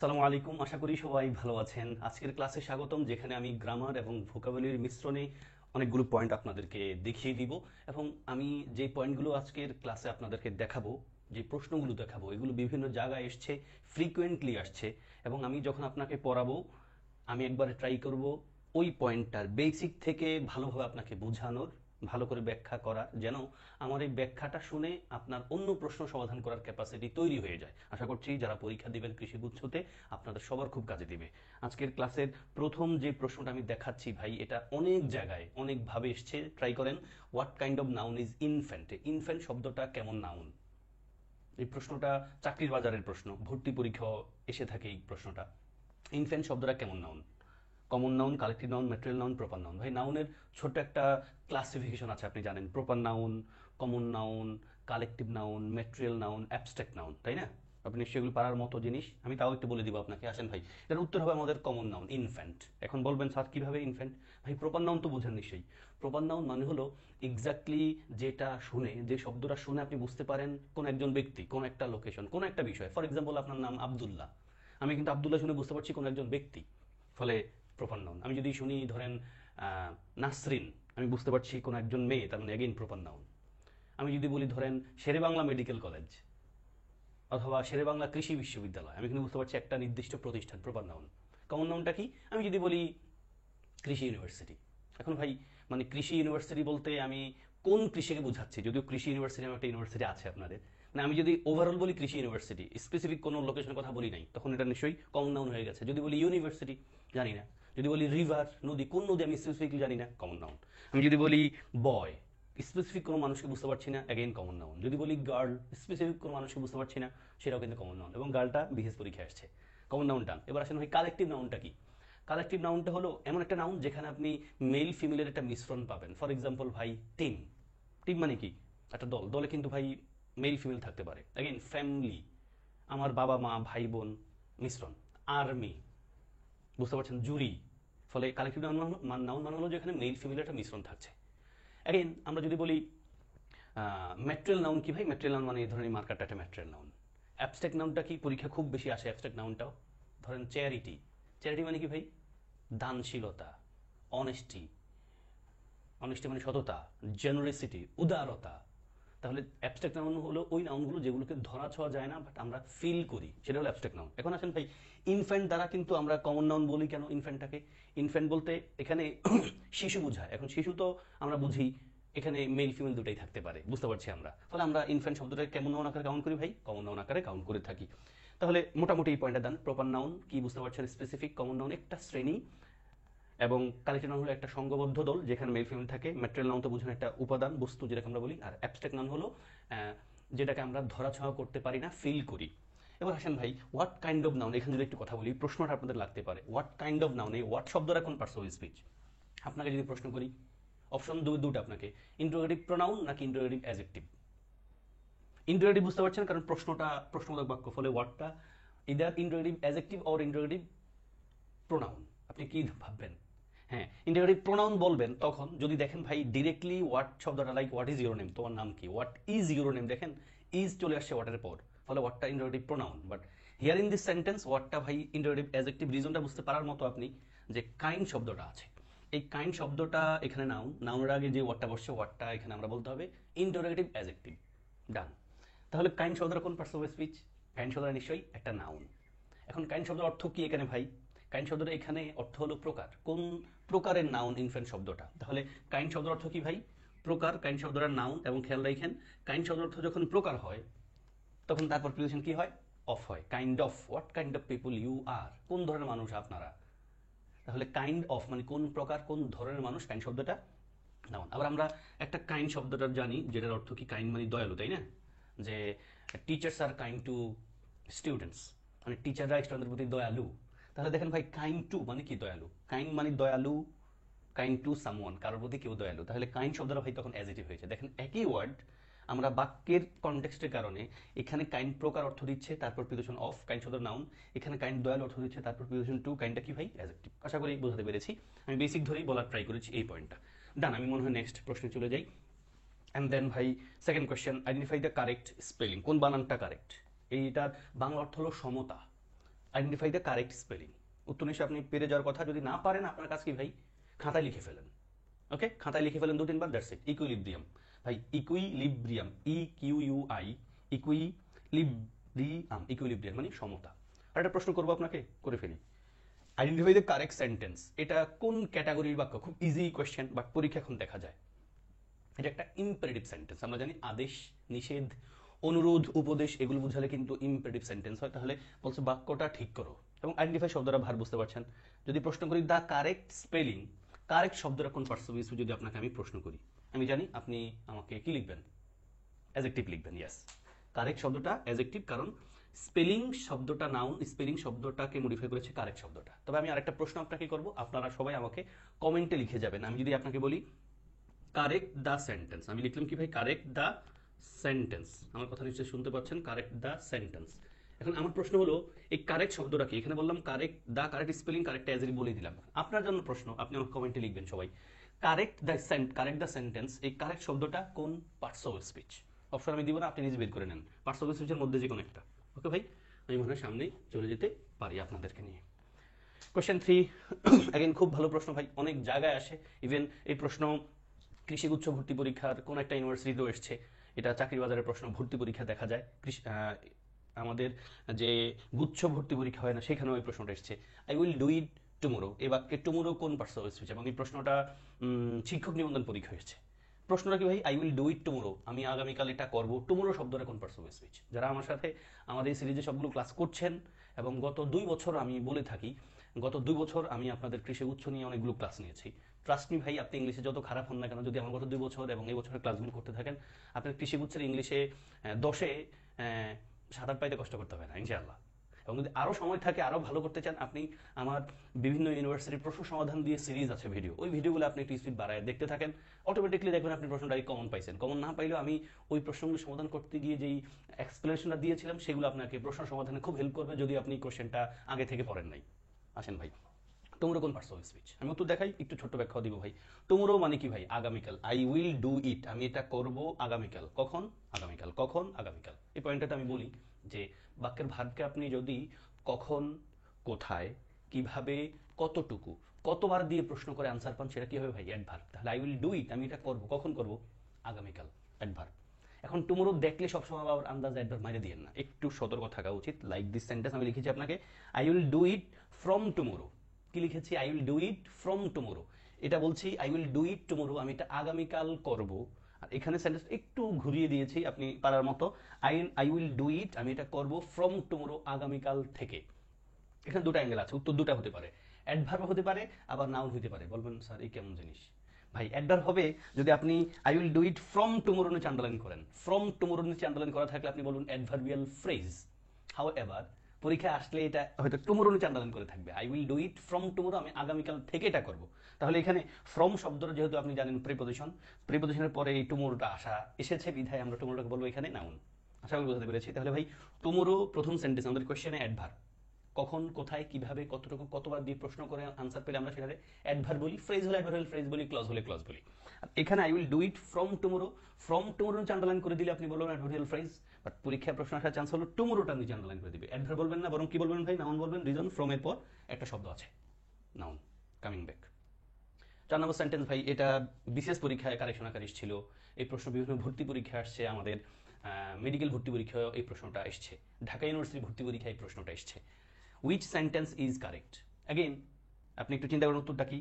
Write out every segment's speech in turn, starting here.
আসসালামু আলাইকুম, আশা করি সবাই ভালো আছেন। আজকের ক্লাসে স্বাগতম, যেখানে আমি গ্রামার এবং ভোকাবুলারির মিশ্রণে অনেকগুলো পয়েন্ট আপনাদেরকে দেখিয়ে দিব। এবং আমি যে পয়েন্টগুলো আজকের ক্লাসে আপনাদেরকে দেখাবো, যে প্রশ্নগুলো দেখাবো, এগুলো বিভিন্ন জায়গায় এসছে, ফ্রিকোয়েন্টলি আসছে। এবং আমি যখন আপনাকে পড়াবো, আমি একবার ট্রাই করব ওই পয়েন্টটার বেসিক থেকে ভালোভাবে আপনাকে বোঝানোর, ভালো করে ব্যাখ্যা করার, যেন আমার এই ব্যাখ্যাটা শুনে আপনার অন্য প্রশ্ন সমাধান করার ক্যাপাসিটি তৈরি হয়ে যায়। আশা করছি যারা পরীক্ষা দিবেন কৃষি গুচ্ছতে, আপনাদের সবার খুব কাজে দিবে। আজকের ক্লাসের প্রথম যে প্রশ্নটা আমি দেখাচ্ছি ভাই, এটা অনেক জায়গায় অনেকভাবে এসছে, ট্রাই করেন। What kind of noun is infant? Infant শব্দটা কেমন নাউন? এই প্রশ্নটা চাকরির বাজারের প্রশ্ন, ভর্তি পরীক্ষা এসে থাকে এই প্রশ্নটা। ইনফ্যান্ট শব্দটা কেমন noun? Common noun, collective noun, material noun, proper noun. ভাই নাউনের ছোট্ট একটা ক্লাসিফিকেশন আছে, আপনি জানেন। Proper noun, common noun, collective noun, material noun, abstract noun, তাই না? আপনি নিশ্চয়ই এগুলো পারার মতো জিনিস। আমি তাও একটু বলে দিব আপনাকে। আসেন ভাই, এটার উত্তর হবে আমাদের কমন নাউন, ইনফ্যান্ট। এখন বলবেন স্যার কীভাবে ইনফ্যান্ট? ভাই প্রপার নাউন তো বোঝেন নিশ্চয়ই। প্রপার নাউন মানে হলো এক্স্যাক্টলি যেটা শুনে, যে শব্দটা শুনে আপনি বুঝতে পারেন কোন একজন ব্যক্তি, কোন একটা লোকেশন, কোন একটা বিষয়। ফর এক্সাম্পল, আপনার নাম আব্দুল্লাহ, আমি কিন্তু আব্দুল্লাহ শুনে বুঝতে পারছি কোন একজন ব্যক্তি, ফলে প্রপার নাউন। আমি যদি শুনি ধরেন নাসরিন, আমি বুঝতে পারছি কোন একজন মেয়ে, তার মানে এগেইন প্রপার নাউন। আমি যদি বলি ধরেন শেরেবাংলা মেডিকেল কলেজ অথবা শেরেবাংলা কৃষি বিশ্ববিদ্যালয়, আমি কিন্তু বুঝতে পারছি একটা নির্দিষ্ট প্রতিষ্ঠান, প্রপার নাউন। কমন নাউনটা কি? আমি যদি বলি কৃষি ইউনিভার্সিটি, এখন ভাই মানে কৃষি ইউনিভার্সিটি বলতে আমি কোন কৃষিকে বোঝাচ্ছি? যদিও কৃষি ইউনিভার্সিটি নামে একটা ইউনিভার্সিটি আছে আপনাদের, মানে আমি যদি ওভারঅল বলি কৃষি ইউনিভার্সিটি, স্পেসিফিক কোনো লোকেশনের কথা বলি নাই, তখন এটা নিশ্চয়ই কমন নাউন হয়ে গেছে। যদি বলি ইউনিভার্সিটি, জানি না। যদি বলি রিভার, নদী, কোন নদী আমি স্পেসিফিকলি জানি না, কমন নাউন। আমি যদি বলি বয়, স্পেসিফিক কোনো মানুষকে বুঝতে পারছি না, অ্যাগেইন কমন নাউন। যদি বলি গার্ল, স্পেসিফিক কোনো মানুষকে বুঝতে পারছি না, সেটাও কিন্তু কমন নাউন। এবং গার্লটা বিহেস পরীক্ষায় আসছে, কমন নাউন টান। এবার আসেন ভাই কালেক্টিভ নাউনটা কি? কালেক্টিভ নাউনটা হলো এমন একটা নাউন যেখানে আপনি মেল ফিমেলের একটা মিশ্রণ পাবেন। ফর এক্সাম্পল ভাই টিম, টিম মানে কি? একটা দল, দলে কিন্তু ভাই মেল ফিমেল থাকতে পারে। অ্যাগেন ফ্যামিলি, আমার বাবা মা ভাই বোন, মিশ্রণ। আর্মি, বুঝতে পারছেন, জুরি। ফলে কালেক্টিভ নাউন নাউন মানে হলো যেখানে মেল ফিমেলের একটা মিশ্রণ থাকছে। অ্যাগেন আমরা যদি বলি ম্যাটেরিয়াল নাউন কি ভাই? ম্যাটেরিয়াল নাউন মানে এই ধরনের মার্কারটা একটা ম্যাটেরিয়াল নাউন। অ্যাবস্ট্রাক্ট নাউনটা কি? পরীক্ষা খুব বেশি আসে অ্যাবস্ট্রাক্ট নাউনটাও। ধরেন চ্যারিটি, চ্যারিটি মানে কি ভাই? দানশীলতা, অনেস্টি, অনেস্টি মানে সততা, জেনারেসিটি, উদারতা। তাহলে অ্যাবস্ট্রাক্ট নাউন হলো ওই নাউনগুলো যেগুলোকে ধরা ছোঁয়া যায় না, বাট আমরা ফিল করি, সেটা হলো অ্যাবস্ট্রাক্ট নাউন। এখন আসেন ভাই, ইনফ্যান্ট দ্বারা কিন্তু আমরা কমন নাউন বলি কেন ইনফ্যান্টটাকে? ইনফ্যান্ট বলতে এখানে শিশু বোঝায়। এখন শিশু তো আমরা বুঝি এখানে মেল ফিমেল দুটাই থাকতে পারে, বুঝতে পারছি আমরা। ফলে আমরা ইনফ্যান্ট শব্দটাকে কেমন নাউন আকারে কাউন্ট করি ভাই? কমন নাউন আকারে কাউন্ট করে থাকি। তাহলে মোটামুটি এই পয়েন্টটা দেন। প্রপার নাউন কি বুঝতে পারছেন? স্পেসিফিক। কমন নাউন একটা শ্রেণী, এবং কালেক্টিভ নাউন হলো একটা সংঘবদ্ধ দল যেখানে মেল ফিমেল থাকে। ম্যাটেরিয়াল নাউন তো বুঝুন একটা উপাদান, বস্তু, যেটাকে আমরা বলি। আর অ্যাবস্ট্রাক্ট নাউন হলো যেটাকে আমরা ধরাছোঁয়া করতে পারি না, ফিল করি। এবার আসেন ভাই, হোয়াট কাইন্ড অফ নাউন, এখানে যদি একটু কথা বলি, প্রশ্নটা আপনাদের লাগতে পারে। হোয়াট কাইন্ড অফ নাউন, এই হোয়াট শব্দটা কোন পার্টস অফ স্পিচ? আপনাকে যদি প্রশ্ন করি, অপশন দুটো আপনাকে, ইন্টারোগেটিভ প্রোনাউন নাকি ইন্টারোগেটিভ অ্যাডজেক্টিভ? ইন্টারোগেটিভ বুঝতে পারছেন, কারণ প্রশ্নটা প্রশ্নবোধক বাক্য, ফলে ওয়ার্ডটা either interrogative adjective or interrogative pronoun. আপনি কি ভাববেন? হ্যাঁ, ইন্টারোগেটিভ প্রোনাউন বলবেন তখন যদি দেখেন ভাই ডিরেক্টলি হোয়াট শব্দটা, like what is your name, তোমার নাম কি, হোয়াট ইজ ইউর নেম, দেখেন ইজ চলে আসছে হোয়াটের পর, ফলে হোয়াটটা interrogative pronoun. But here in this sentence হোয়াটটা ভাই ইন্টারোগেটিভ অ্যাডজেক্টিভ। রিজনটা বুঝতে পারার মতো আপনি, যে কাইন্ড শব্দটা আছে, এই কাইন্ড শব্দটা এখানে নাউন, নাউনের আগে যে ওয়ার্ডটা বসছে, ওয়ার্ডটা এখানে আমরা বলতে হবে ইন্টারোগেটিভ অ্যাডজেক্টিভ। ডান। তাহলে কাইন্ড শব্দটা কোন পার্টস অফ স্পিচ? কাইন্ড শব্দটা নিশ্চয়ই একটা নাউন। এখন কাইন্ড শব্দের অর্থ কি এখানে ভাই? কাইন্ড শব্দটা এখানে অর্থ হলো প্রকার। কোন প্রকারের নাউন ইনফ্যান্ট শব্দটা? তাহলে কাইন্ড শব্দের অর্থ কি ভাই? প্রকার। কাইন্ড শব্দটা নাউন। এবং খেয়াল রাখেন, কাইন্ড শব্দের অর্থ যখন প্রকার হয়, তখন তারপর প্রিপোজিশন কি হয়? অফ হয়। Kind of, what kind of people you are, কোন ধরনের মানুষ আপনারা। তাহলে কাইন্ড অফ মানে কোন প্রকার, কোন ধরনের মানুষ, কাইন্ড শব্দটা নাউন। আবার আমরা একটা কাইন্ড শব্দটা জানি, যেটার অর্থ কি? কাইন্ড মানে দয়ালু, তাই না? যে teachers R kind to students, মানে টিচাররা স্টুডেন্টদের প্রতি দয়ালু। তাহলে দেখেন ভাই, কাইন্ড টু মানে কি? দয়ালু। কাইন্ড মানে দয়ালু, কাইন্ড টু সামওয়ান, কারোর প্রতি কেউ দয়ালু। তাহলে কাইন্ড শব্দটা ভাই তখন অ্যাজিটিভ হয়েছে। দেখেন একই ওয়ার্ড, আমরা বাক্যের কনটেক্সটের কারণে এখানে কাইন্ড প্রকার অর্থ দিচ্ছে, তারপর প্রিপোজিশন অফ, কাইন্ড শব্দের নাউন। এখানে কাইন্ড দয়ালু অর্থ দিচ্ছে, তারপর প্রিপোজিশন টু, কাইন্ডটা কি ভাই? অ্যাডজেক্টিভ। আশা করি বোঝাতে পেরেছি। আমি বেসিক ধরেই বলার ট্রাই করেছি এই পয়েন্টটা। ডান, আমি মনে হয় নেক্সট প্রশ্নে চলে যাই। অ্যান্ড দেন ভাই second question, identify the correct spelling, কোন বানানটা কারেক্ট? এইটার বাংলা অর্থ হলো সমতা। Identify the correct spelling. উত্তর নিশ্চয়ই আপনি পেরে যাওয়ার কথা। যদি না পারেন আপনার কাজ কি ভাই, খাতায় লিখে ফেলেন। ওকে, খাতায় লিখে ফেলেন 2-3 বার, দ্যাটস ইট। ইকুইলিব্রিয়াম ভাই, ইকুইলিব্রিয়াম, EQUI, ইকুইলিব্রিয়াম, ইকুইলিব্রিয়াম মানে সমতা। আর একটা প্রশ্ন করবো আপনাকে, করে ফেলি। আইডেন্টিফাই দ্য কারেক্ট সেন্টেন্স, এটা কোন ক্যাটাগরির বাক্য? খুব ইজি কোয়েশ্চেন, বাট পরীক্ষা এখন দেখা যায়। এটা একটা ইম্পারেটিভ সেন্টেন্স। আমরা জানি আদেশ, নিষেধ, অনুরোধ, উপদেশ এগুলো বুঝালে কিন্তু ইম্পারেটিভ সেন্টেন্স হয়। তাহলে বলছে বাক্যটা ঠিক করো, এবং আইডেন্টিফাই শব্দটা ভার বুঝতে পারছেন। যদি প্রশ্ন করি দ্য কারেক্ট স্পেলিং, কারেক্ট শব্দটা কোন পার্টস যদি আপনাকে আমি প্রশ্ন করি, আমি জানি আপনি আমাকে কি লিখবেন, অ্যাডজেক্টিভ লিখবেন। ইয়েস, কারেক্ট শব্দটা অ্যাডজেক্টিভ, কারণ স্পেলিং শব্দটা নাউন, স্পেলিং শব্দটাকে মডিফাই করেছে কারেক্ট শব্দটা। তবে আমি আরেকটা প্রশ্ন আপনাকে করব, আপনারা সবাই আমাকে কমেন্টে লিখে যাবেন। আমি যদি আপনাকে বলি কারেক্ট দ্য সেন্টেন্স, আমি লিখলাম কি ভাই, কারেক্ট দ্য সেন্টেন্স। আমার কথা নিশ্চয়ই শুনতে পাচ্ছেন, কারেক্ট দ্য সেন্টেন্স। এখন আমার প্রশ্ন হলো এই কারেক্ট শব্দটা কি? এখানে বললাম correct the, correct spelling, correct অ্যাজেরি বলে দিলাম। আপনার জন্য প্রশ্ন, আপনি আমার কমেন্টে লিখবেন সবাই, কারেক্ট দ্য সেন্টেন্স, এই কারেক্ট শব্দটা কোন পার্টস অফ স্পিচ? অপশন আমি দিব না, আপনি নিজে বের করে নেন, পার্টস অফ স্পিচের মধ্যে যে কোনো একটা। ওকে ভাই, আমি মনে হয় সামনেই চলে যেতে পারি আপনাদেরকে নিয়ে। কোয়েশ্চেন 3, অ্যাগেন খুব ভালো প্রশ্ন ভাই, অনেক জায়গায় আসে। ইভেন এই প্রশ্ন কৃষি গুচ্ছ ভর্তি পরীক্ষার কোন একটা ইউনিভার্সিটিতেও এসছে। এটা চাকরি বাজারের প্রশ্ন, ভর্তি পরীক্ষা দেখা যায়। আমাদের যে গুচ্ছ ভর্তি পরীক্ষা হয় না, সেখানেও এই প্রশ্নটা এসছে। I will do it tomorrow, এ বাক্যে টুমোরো কোন পার্টস অফ স্পিচ? এবং এই প্রশ্নটা শিক্ষক নিবন্ধন পরীক্ষা এসছে। প্রশ্নটা কি ভাই, I will do it tomorrow, আমি আগামীকাল এটা করবো, টুমোরো শব্দটা কোন পার্টস অফ স্পিচ? যারা আমার সাথে আমাদের এই সিরিজে সবগুলো ক্লাস করছেন, এবং গত 2 বছর আমি বলে থাকি, গত 2 বছর আমি আপনাদের কৃষি গুচ্ছ নিয়ে অনেকগুলো ক্লাস নিয়েছি। ট্রাস্ট মি ভাই, আপনি ইংলিশে যত খারাপ হন না কেন, যদি আমার গত 2 বছর এবং এই বছরের ক্লাসগুলো করতে থাকেন, আপনার কৃষি গুচ্ছের ইংলিশে 10-এ 7-8 পাইতে কষ্ট করতে হবে না ইনশাআল্লাহ। এবং যদি আরও সময় থাকে, আরও ভালো করতে চান, আপনি আমার বিভিন্ন ইউনিভার্সিটির প্রশ্ন সমাধান দিয়ে সিরিজ আছে ভিডিও, ওই ভিডিওগুলো আপনি একটু স্পিড বাড়ায় দেখতে থাকেন, অটোমেটিকলি দেখবেন আপনি প্রশ্নটা কমন পাইছেন। কমন না পাইলেও আমি ওই প্রশ্নগুলো সমাধান করতে গিয়ে যেই এক্সপ্লেনেশনটা দিয়েছিলাম, সেগুলো আপনাকে প্রশ্ন সমাধানে খুব হেল্প করবে, যদি আপনি কোশ্চেনটা আগে থেকে পড়েন নাই। আসেন ভাই, টুমোরো কোন পার্টস অফ স্পিচ? আমি উত্তর দেখাই, একটু ছোট্ট ব্যাখ্যা দিব ভাই। টুমোরো মানে কি ভাই, আগামীকাল। আই উইল ডু ইট, আমি এটা করব আগামীকাল। কখন? আগামীকাল। কখন? আগামীকাল। এই পয়েন্টটা আমি বলি যে বাক্যের ভার্বকে আপনি যদি কখন, কোথায়, কিভাবে, কতটুকু, কতবার দিয়ে প্রশ্ন করে আনসার পান, সেটা কি হবে ভাই, অ্যাডভার্ব। তাহলে আই উইল ডু ইট, আমি এটা করব, কখন করব? আগামীকাল, অ্যাডভার্ব। এখন টুমোরো দেখলে সবসময় আবার আন্দাজ অ্যাডভার্ব মাইরে দিয়েন না, একটু সতর্ক থাকা উচিত। লাইক দিস সেন্টেন্স আমি লিখেছি আপনাকে, I will do it from tomorrow. কি লিখেছি? I will do it from tomorrow. এটা বলছি I will do it tomorrow, আমি এটা আগামীকাল করব। আর এখানে সেন্টেন্স একটু ঘুরিয়ে দিয়েছি আপনি পারার মতো, আই উইল ডু ইট, আমি এটা করব ফ্রম টুমোরো, আগামীকাল থেকে। এখানে দুটো অ্যাঙ্গেল আছে, উত্তর দুটা হতে পারে, অ্যাডভার্ব হতে পারে, আবার নাউন হতে পারে। বলবেন স্যার এই কেমন জিনিস? ভাই অ্যাডভার্ব হবে যদি আপনি I will do it from tomorrow নিচে আন্ডারলাইন করেন। ফ্রম টুমোরো নিচে আন্ডারলাইন করা থাকলে আপনি বলুন অ্যাডভার্বিয়াল ফ্রেজ। হাউ এভার পরীক্ষায় আসলে এটা হয়তো টুমোরো নিচে আন্ডারলাইন করে থাকবে, I will do it from tomorrow, আমি আগামীকাল থেকে এটা করব। তাহলে এখানে ফ্রম শব্দটা যেহেতু আপনি জানেন প্রিপোজিশন, প্রিপোজিশনের পরে এই টুমোরোটা আসা এসেছে, বিধায় আমরা টুমোরোটাকে বলবো এখানে নাউন। আশা করি বুঝতে পেরেছি। তাহলে ভাই টুমোরো প্রথম সেন্টেন্স আমাদের কোশ্চেনে অ্যাডভার্ব। কখন, কোথায়, কিভাবে, কতটুকু, কতবার দিয়ে প্রশ্ন করে আনসার পেলে আমরা সেটাকে অ্যাডভার্ব বলি, ফ্রেজ হলে অ্যাডভার্বিয়াল ফ্রেজ বলি, ক্লজ হলে ক্লজ বলি। আর এখানে I will do it from tomorrow, from tomorrow নিচে আন্ডারলাইন করে দিলে আপনি বলবেন অ্যাডভার্বিয়াল ফ্রেজ। বাট পরীক্ষায় প্রশ্ন আসার চান্স হলো টুমোরোটা নিচে আন্ডারলাইন করে দিবে, অ্যাডভার্ব বলবেন না, বরং কি বলবেন ভাই, নাউন বলবেন। রিজন, ফ্রম এর পর একটা শব্দ আছে নাউন, কামিং ব্যাক। 4 নম্বর সেন্টেন্স ভাই, এটা বিশেষ পরীক্ষায় কারেকশন আকার এসেছিল। এই প্রশ্ন বিভিন্ন ভর্তি পরীক্ষা আসছে, আমাদের মেডিকেল ভর্তি পরীক্ষায় এই প্রশ্নটা এসছে, ঢাকা ইউনিভার্সিটি ভর্তি পরীক্ষায় এই প্রশ্নটা এসছে। Which sentence is correct? Again আপনি একটু চিন্তা করেন উত্তরটা কি।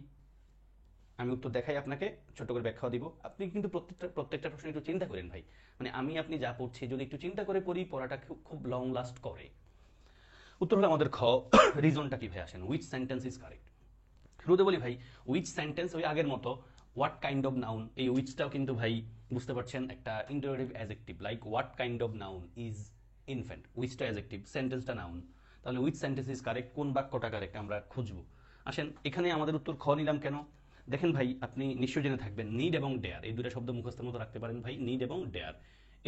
আমি উত্তর দেখাই আপনাকে, ছোট করে ব্যাখ্যা দিব। আপনি কিন্তু প্রত্যেকটা প্রশ্ন একটু চিন্তা করেন ভাই, মানে আপনি যা পড়ছি যদি একটু চিন্তা করে পড়ি, পড়াটা খুব লং লাস্ট করে। উত্তর হলো আমাদের খ। রিজনটা কি ভাই, আসেন। উইচ সেন্টেন্স ইজ কারেক্ট, শুরুতে বলি ভাই, উইচ সেন্টেন্স ওই আগের মতো, হোয়াট কাইন্ড অফ নাউন, এই উইচটাও কিন্তু ভাই বুঝতে পারছেন একটা interrogative adjective, like what kind of noun is infant, উইচটা অ্যাডজেক্টিভ, সেন্টেন্সটা নাউন। তাহলে উইচ সেন্টেন্স ইজ কারেক্ট, কোন বাক্যটা কারেক্ট আমরা খুঁজবো। আসেন, এখানে আমাদের উত্তর খ নিলাম কেন? দেখেন ভাই, আপনি নিশ্চয় জেনে থাকবেন নিড এবং ডেয়ার, এই দুটো শব্দ মুখস্থের মতো রাখতে পারেন ভাই। নিড এবং ডেয়ার,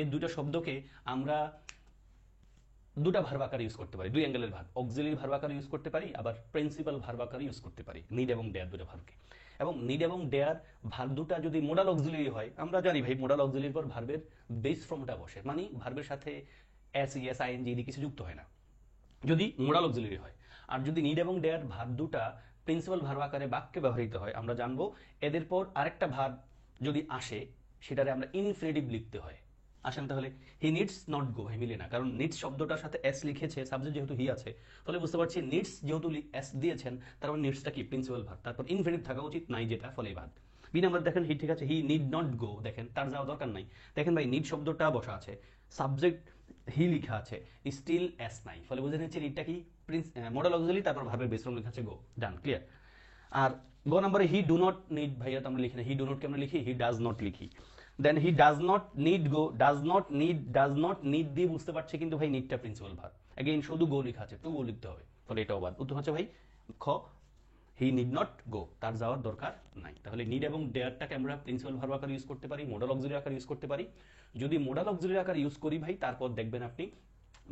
এই দুটো শব্দকে আমরা দুটা ভার্ব আকারে ইউজ করতে পারি, দুই অ্যাঙ্গেলের ভার্ব, অক্সিলারি ভার্ব আকারে ইউজ করতে পারি, আবার প্রিন্সিপাল ভার্ব আকারে ইউজ করতে পারি, নিড এবং ডেয়ার দুটো ভার্বকে। এবং নিড এবং ডেয়ার ভার্ব দুটা যদি মোডাল অক্সিলারি হয়, আমরা জানি ভাই মোডাল অক্সিলারির পর ভার্বের বেস ফর্মটা বসে, মানে ভার্বের সাথে এস, ইএস, আইএনজি কিছু যুক্ত হয় না। যদি মোডাল অক্সিলারি হয়। আর যদি নিড এবং ডেয়ার ভার্ব দুটা প্রিন্সিপাল ভার্ব আকারে বাক্যে ব্যবহৃত হয়, আমরা জানবো এদের পর আরেকটা ভার্ব যদি আসে সেটারে আমরা ইনফিনিটিভ লিখতে হয়। আসেন তাহলে হি নিডস নট গো, ভাই মিলে না, কারণ নিডস শব্দটার সাথে এস লিখেছে, সাবজেক্ট যেহেতু হি আছে, ফলে বুঝতে পারছি নিডস যেহেতু এস দিয়েছেন, তার মানে নিডসটা কি প্রিন্সিপাল ভার্ব, তারপর ইনফিনিটিভ থাকা উচিত নাই যেটা, ফলে বাদ। বি নাম্বার দেখেন হি, ঠিক আছে, হি নিড নট গো, দেখেন তার যাওয়া দরকার নাই। দেখেন ভাই নিড শব্দটা বসা আছে, সাবজেক্ট হি লিখা আছে, স্টিল এস নাই, ফলে বুঝে নিচ্ছে নিডটা কি মডেল অক্সিলারি, তারপর ভার্বের বেস ফর্ম লেখা আছে গো, ডান, ক্লিয়ার। আর গ নম্বরে হি ডু নট নিড, ভাইয়া তো আমরা লিখি না, হি ডু নট কে আমরা লিখি হি ডাজ নট লিখি। Then he does not need go, does not need দিয়ে বুঝতে পারছে কিন্তু ভাই নিডটা প্রিন্সিপাল ভার্ব, এগেইন শুধু গো লেখা আছে, টু গো লিখতে হবে, ফলে এটাও বাদ। উত্তর হচ্ছে ভাই খ, হি নিড নট গো, তার যাওয়ার দরকার নাই। তাহলে নিড এবং ডেয়ারটাকে আমরা প্রিন্সিপাল ভার্ব আকারে ইউজ করতে পারি, মোডাল অক্সিলারি আকারে ইউজ করতে পারি। যদি মোডাল অক্সিলারি আকারে ইউজ করি ভাই, তারপর দেখবেন আপনি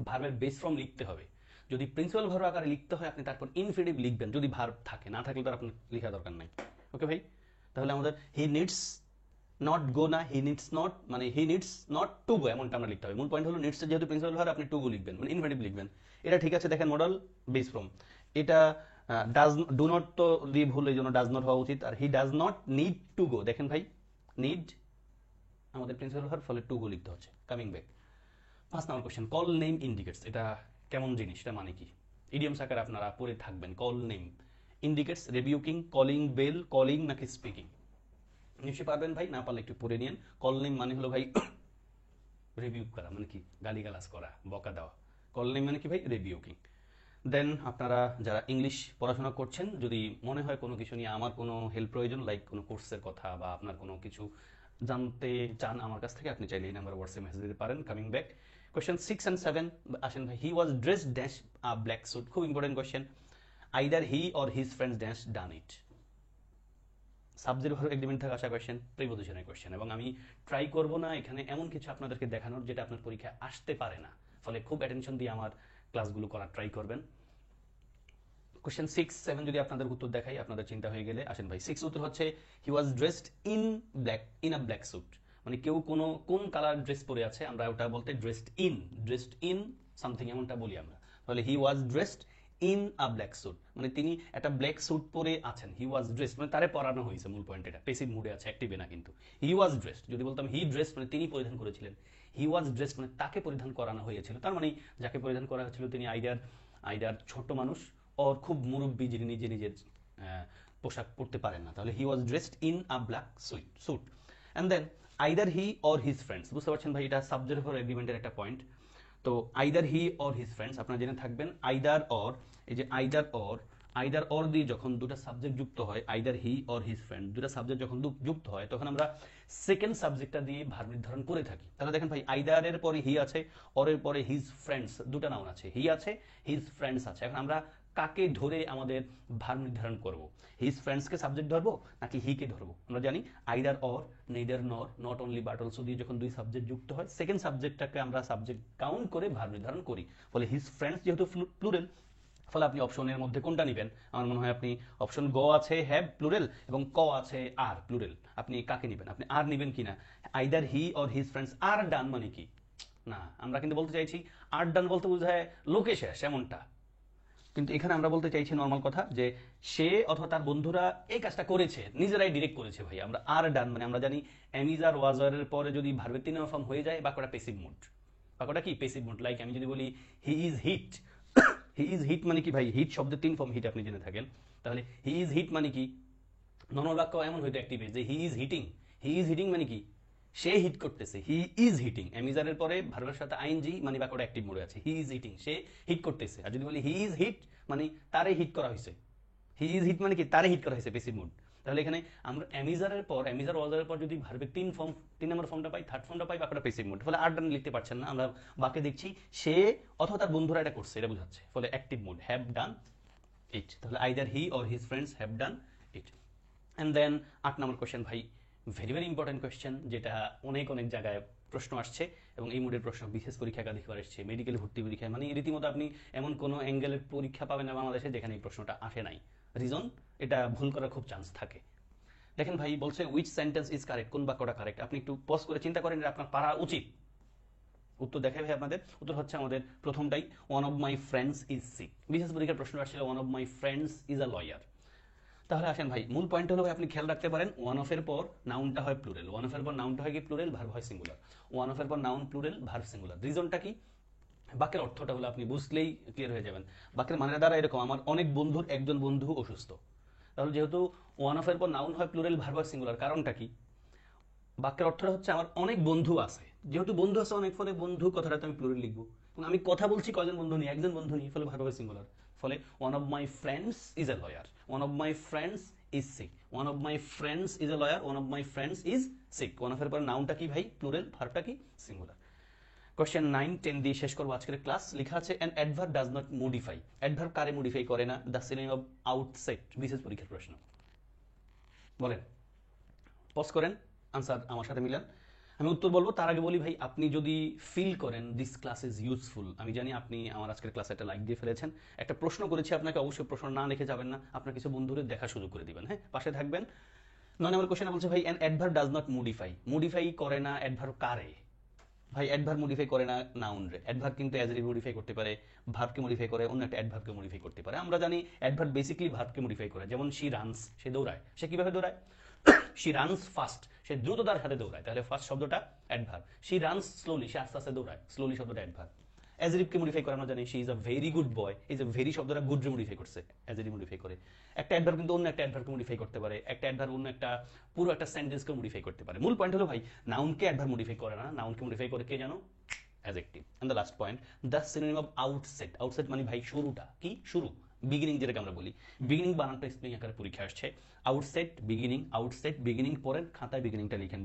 ভার্বের বেস ফর্ম লিখতে হবে। যদি প্রিন্সিপাল ভার্ব আকারে লিখতে হয় আপনি তারপর ইনফিনিটিভ লিখবেন, যদি ভার্ব থাকে, না থাকলে তার আপনার লেখা দরকার নাই। ওকে ভাই, তাহলে আমাদের হি নিডস নট গো না, হি নিডস নট মানে he needs not to go, এমনটা আমরা লিখতে হবে। মূল পয়েন্ট হলো নিডস যেহেতু প্রিন্সিপাল ভার্ব, আপনি টু গো লিখবেন, মানে ইনফিনিটিভ লিখবেন, এটা ঠিক আছে। দেখেন মডাল বেস ফর্ম, এটা ডাজ ডু নট তো দিয়ে ভুল, এই জন্য ডাজ নট হওয়া উচিত। আর he does not need to go, দেখেন ভাই নিড আমাদের প্রিন্সিপাল ভার্ব, ফলে টু গো লিখতে হচ্ছে। Coming back, 5 number question, call name indicates, এটা কেমন জিনিস, এটা মানে কি? ইডিয়মস আকারে আপনারা পড়ে থাকবেন। Call name indicates, rebuking, calling bell, calling নাকি স্পিকিং? নিশ্চয়ই পারবেন ভাই, না পারলে একটু পড়ে নিন। কল নেম মানে হলো ভাই রিবিউক করা, মানে কি গালিগালাজ করা, বকা দেওয়া। কল নেম মানে কি ভাই রিবিউকিং। দেন আপনারা যারা ইংলিশ পড়াশোনা করছেন, যদি মনে হয় কোনো কিছু নিয়ে আমার কোনো হেল্প প্রয়োজন, লাইক কোনো কোর্সের কথা বা আপনার কোনো কিছু জানতে চান আমার কাছ থেকে, আপনি চাইলে এই নাম্বার হোয়াটসঅ্যাপ মেসেজ দিতে পারেন। কামিং ব্যাক, কোয়েশ্চেন 6 and 7 আসেন ভাই। He was dressed dash a black suit, খুব important question. Either he or his friends dash done it. Subject verb agreement থাকা আসা কোয়েশ্চেন, প্রিপোজিশনের কোয়েশ্চেন, এবং আমি ট্রাই করব না এখানে এমন কিছু আপনাদেরকে দেখানোর যেটা আপনার পরীক্ষায় আসতে পারে না, ফলে খুব অ্যাটেনশন দিয়ে আমার ক্লাসগুলো করার ট্রাই করবেন। কোশ্চেন 6, 7 যদি আপনাদের উত্তর দেখাই আপনাদের চিন্তা হয়ে গেলে, আসেন ভাই। 6 উত্তর হচ্ছে he was dressed in black, in a black suit, মানে কেউ কোন কালার ড্রেস পরে আছে, আমরা ওটা বলতে ড্রেসড ইন সামথিং এমনটা বলি আমরা। তাহলে he was dressed in a black suit, মানে তিনি একটা ব্ল্যাক স্যুট পরে আছেন। হি ওয়াজ ড্রেসড মানে তারে পরানো হয়েছে, মূল পয়েন্ট এটা, পেসিভ মুডে আছে, অ্যাক্টিভে না কিন্তু। হি ওয়াজ ড্রেসড, যদি বলতাম হি ড্রেসড মানে তিনি পরিধান করেছিলেন, হি ওয়াজ ড্রেসড মানে তাকে পরিধান করানো হয়েছিল, তার মানে যাকে পরিধান করা হয়েছিল তিনি আইদার ছোট মানুষ ওর খুব মুরব্বী, যিনি নিজের পোশাক পরতে পারেন না। তাহলে he was dressed in a black suit. And then either he or his friends, বুঝতে পারছেন ভাই, এটা সাবজেক্ট ফর এগ্রিমেন্টের একটা পয়েন্ট। তো either he or his friends আপনারা জেনে থাকবেন। আইদার অর, এই যে আইদার অর দিয়ে যখন দুটো সাবজেক্ট যুক্ত হয়, either he or his friend দুটো সাবজেক্ট যখন যুক্ত হয়, তখন আমরা সেকেন্ড সাবজেক্টটা দিয়ে ভার্ব নির্ধারণ করে থাকি। তাহলে দেখেন ভাই, আইদারের পরে হি আছে, অরের পরে হিজ ফ্রেন্ডস, দুটো নাউন আছে, হি আছে, হিজ ফ্রেন্ডস আছে। এখন আমরা কাকে ধরে আমাদের ভার্ব নির্ধারণ করব? হিজ ফ্রেন্ডসকে সাবজেক্ট ধরবো নাকি হিকে ধরবো? আমরা জানি আইদার অর, নেইদার নর, নট অনলি বাট অলসো দিয়ে যখন দুই সাবজেক্ট যুক্ত হয়, সেকেন্ড সাবজেক্টটাকে আমরা সাবজেক্ট কাউন্ট করে ভার্ব নির্ধারণ করি। ফলে হিজ ফ্রেন্ডস যেহেতু প্লুরাল, ফলে আপনি অপশনের মধ্যে কোনটা নেবেন? আমার মনে হয় আপনি অপশন গ আছে হ্যাভ প্লুরাল এবং ক আছে আর প্লুরাল, আপনি কাকে নেবেন? আপনি আর নেবেন কিনা? Either he or his friends are done মানে কি না, আমরা কিন্তু বলতে চাইছি আর ডান বলতে বোঝায় লোকে শেষ এমনটা, কিন্তু এখানে আমরা বলতে চাইছি নর্মাল কথা, যে সে অথবা তার বন্ধুরা এই কাজটা করেছে, নিজেরাই ডিরেক্ট করেছে। ভাই আমরা আর ডান মানে আমরা জানি এমিজার ওয়াজারের পরে যদি ভার্বের 3 নম্বর ফর্ম হয়ে যায়, বাক্যটা পেসিভ মুড। বাক্যটা কি পেসিভ মুড। লাইক আমি যদি বলি he is hit, he is hit মানে কি ভাই, হিট শব্দের 3 ফর্ম হিট আপনি জেনে থাকেন। তাহলে হি ইজ হিট মানে কি, নর্মাল বাক্য এমন হইতো অ্যাক্টিভে যে হি ইজ হিটিং মানে কি সে হিট করতেছে, হি ইজ হিটিং, এমিজারের পরে ভার্বের সাথে আইএনজি মানে বাক্যটা অ্যাক্টিভ মোডে আছে, হি ইজ হিটিং, সে হিট করতেছে। আর যদি বলি হি ইজ হিট মানে তারে হিট করা হয়েছে, হি ইজ হিট মানে কি তারে হিট করা হয়েছে, পেসিভ মুড। তাহলে এখানে আমরা এমিজার ওয়াজারের পর যদি ভার্বের 3 নম্বর ফর্মটা পাই, থার্ড ফর্মটা পাই, বাক্যটা পেসিভ মুড। ফলে আর ডান লিখতে পারছেন না, আমরা বাক্যে দেখছি সে অথবা তার বন্ধুরা এটা করছে, এটা বোঝাচ্ছে, ফলে active mood, have done it. তাহলে either he or his friends have done it. And then 8 number question ভাই, ভেরি ভেরি ইম্পর্টেন্ট কোয়েশ্চেন, যেটা অনেক জায়গায় প্রশ্ন আসছে, এবং এই মুডের প্রশ্ন বিশেষ পরীক্ষা একাধিকবার এসছে, মেডিকেল ভর্তি পরীক্ষায়, মানে রীতিমতো আপনি এমন কোনো অ্যাঙ্গেলের পরীক্ষা পাবেন না বাংলাদেশে যেখানে এই প্রশ্নটা আসে নাই। রিজন, এটা ভুল করার খুব চান্স থাকে। দেখেন ভাই, বলছে উইচ সেন্টেন্স ইজ কারেক্ট, কোন বাক্যটা কারেক্ট। আপনি একটু পজ করে চিন্তা করেন, এটা আপনার পারা উচিত। উত্তর দেখাই ভাই আপনাদের। উত্তর হচ্ছে আমাদের প্রথমটাই, one of my friends is sick. বিশেষ পরীক্ষার প্রশ্ন আসছিল one of my friends is a lawyer. তাহলে আসেন ভাই, মূল পয়েন্ট হলো ভাই আপনি খেয়াল রাখতে পারেন ওয়ান অফ এর পর নাউনটা হয় প্লুরাল, ওয়ান অফ এর পর নাউনটা হয় কি প্লুরাল, ভার্ব হয় সিঙ্গুলার। ওয়ান অফ এর পর নাউন প্লুরাল, ভার্ব সিঙ্গুলার। রিজনটা কি? বাক্যের অর্থটা হলো আপনি বুঝলেই ক্লিয়ার হয়ে যাবেন। বাক্যের মানে দ্বারা এরকম, আমার অনেক বন্ধুর একজন বন্ধু অসুস্থ। তাহলে যেহেতু ওয়ান অফ এর পর নাউন হয় প্লুরাল, ভার্ব হয় সিঙ্গুলার, কারণটা কি? বাক্যের অর্থটা হচ্ছে আমার অনেক বন্ধু আছে, যেহেতু বন্ধু আছে অনেক, ফলে বন্ধু কথাটা আমি প্লুরাল লিখবো। এবং আমি কথা বলছি কয়জন বন্ধু নিয়ে, একজন বন্ধু নিয়ে, ফলে ভার্ব হয় সিঙ্গুলার। ফলে one of my friends is a lawyer, one of my friends is sick, one of my friends is a lawyer, one of my friends is sick. One of এর পর নাউনটা কি ভাই? প্লুরাল, ভার্বটা কি? Singular. Question 9, 10 দিয়ে শেষ করবো আজকের class. লেখা আছে an adverb does not modify. Adverb কারে মডিফাই করে না? The synonym of outset. বিশেষ পরীক্ষার প্রশ্ন। বলেন, পজ করেন, আনসার আমার সাথে মিলান। আমি উত্তর বলবো, তার আগে বলি ভাই, আপনি যদি ফিল করেন দিস ক্লাস ইজ ইউজফুল, আমি জানি আপনি আমার আজকের ক্লাসে একটা লাইক দিয়ে ফেলেছেন। একটা প্রশ্ন করেছি আপনাকে, অবশ্যই প্রশ্ন না লিখে যাবেন না, আপনার কিছু বন্ধুদের দেখার সুযোগ করে দিবেন, হ্যাঁ, পাশে থাকবেন। 9 নম্বর কোশ্চেনে বলছে ভাই an adverb does not modify. Modify করে না অ্যাডভার্ব কারে? ভাই অ্যাডভার্ব মডিফাই করে না নাউন রে। অ্যাডভার্ব কিন্তু অ্যাডজেক্টিভ মডিফাই করতে পারে, ভার্বকে মডিফাই করে, অন্য একটা অ্যাডভার্বকে মডিফাই করতে পারে। আমরা জানি অ্যাডভার্ব বেসিক্যালি ভার্বকে মডিফাই করে। যেমন শি রানস, সে দৌড়ায়। সে কিভাবে দৌড়ায়? শি রানস ফাস্ট, সে দ্রুততার সাথে দৌড়ায়, তাহলে ফাস্ট শব্দটা অ্যাডভার্ব। শি রানস স্লোলি, সে আস্তে আস্তে দৌড়ায়, স্লোলি শব্দটা অ্যাডভার্ব। অ্যাডজেক্টিভকে মডিফাই করে আমরা জানি she is a very good boy, এই যে ভেরি শব্দটা গুড রে মডিফাই করছে, অ্যাডজেক্টিভ মডিফাই করে। একটা অ্যাডভার্ব কিন্তু অন্য একটা অ্যাডভার্বকে মডিফাই করতে পারে, একটা অ্যাডভার্ব অন্য একটা পুরো একটা সেন্টেন্সকে মডিফাই করতে পারে। মূল পয়েন্ট হলো ভাই, নাউনকে অ্যাডভার্ব মডিফাই করে না, নাউনকে মডিফাই করে কে জানো? Adjective. And the last point, the synonym of outset. Outset মানে ভাই শুরুটা, কি শুরু, বিগিনিং, যেটাকে আমরা বলি। বিগিনিং বানানটা স্পেলিং আকারে পরীক্ষা আসছে। আউটসেট বিগিনিং, আউটসেট বিগিনিং, পরের খাতায় বিগিনিংটা লিখেন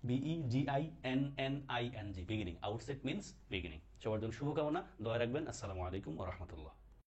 BEGINNING, beginning. Outset means beginning. সবার জন্য শুভকামনা, দোয়া রাখবেন। আসসালামু আলাইকুম ওয়া রাহমাতুল্লাহ।